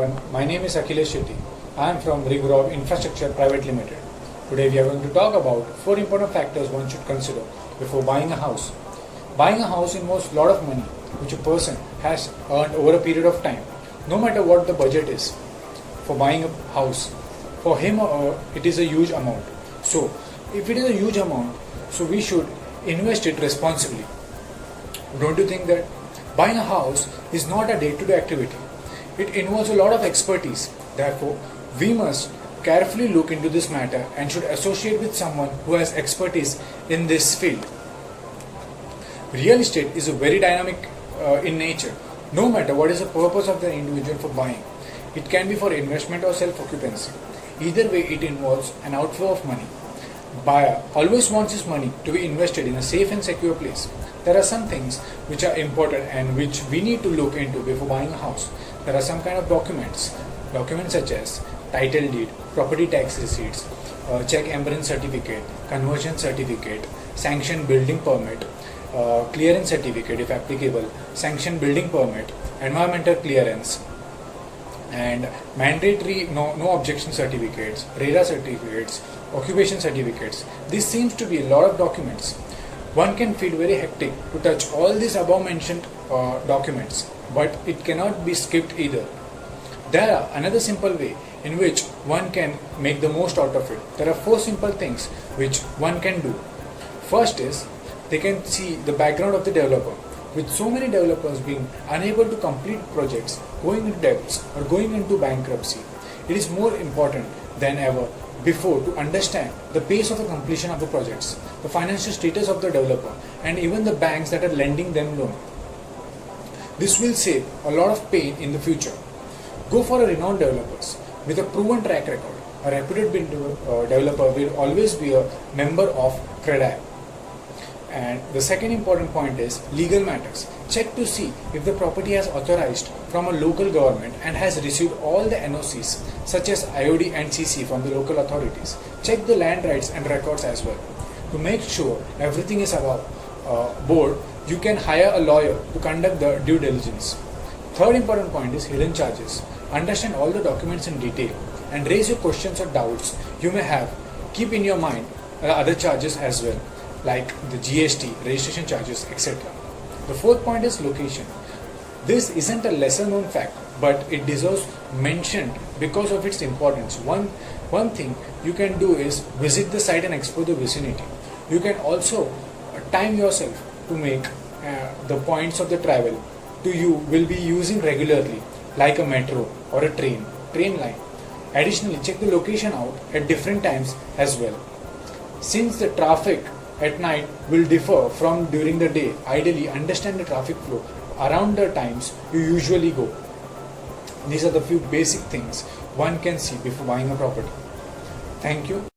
everyone, my name is Akhilesh Shetty. I am from Rigorov Infrastructure Private Limited. Today we are going to talk about 4 important factors one should consider before buying a house. Buying a house involves a lot of money which a person has earned over a period of time. No matter what the budget is for buying a house, for him or her it is a huge amount. So if it is a huge amount, so we should invest it responsibly. Don't you think that buying a house is not a day-to-day activity? It involves a lot of expertise. Therefore, we must carefully look into this matter and should associate with someone who has expertise in this field. Real estate is a very dynamic in nature. No matter what is the purpose of the individual for buying, it can be for investment or self-occupancy. Either way, it involves an outflow of money. Buyer always wants his money to be invested in a safe and secure place. There are some things which are important and which we need to look into before buying a house. There are some kind of documents such as title deed, property tax receipts, check embarrass certificate, conversion certificate, sanctioned building permit, clearance certificate if applicable, sanctioned building permit, environmental clearance, and mandatory no objection certificates, RERA certificates, occupation certificates. This seems to be a lot of documents. One can feel very hectic to touch all these above mentioned documents, but it cannot be skipped either. There are another simple way in which one can make the most out of it. There are 4 simple things which one can do. First is they can see the background of the developer. With so many developers being unable to complete projects, going into debts or going into bankruptcy, it is more important than ever before to understand the pace of the completion of the projects, the financial status of the developer, and even the banks that are lending them loan. This will save a lot of pain in the future. Go for a renowned developers with a proven track record. A reputed developer will always be a member of CREDAP. And the second important point is legal matters. Check to see if the property has authorized from a local government and has received all the NOCs such as IOD and CC from the local authorities. Check the land rights and records as well. To make sure everything is above board, you can hire a lawyer to conduct the due diligence. Third important point is hidden charges. Understand all the documents in detail and raise your questions or doubts you may have. Keep in your mind other charges as well, like the GST, registration charges, etc. The fourth point is location. This isn't a lesser known fact, but it deserves mention because of its importance. One thing you can do is visit the site and explore the vicinity. You can also time yourself to make the points of the travel to you will be using regularly, like a metro or a train line. Additionally, check the location out at different times as well. Since the traffic at night will differ from during the day, ideally understand the traffic flow around the times you usually go. These are the few basic things one can see before buying a property. Thank you.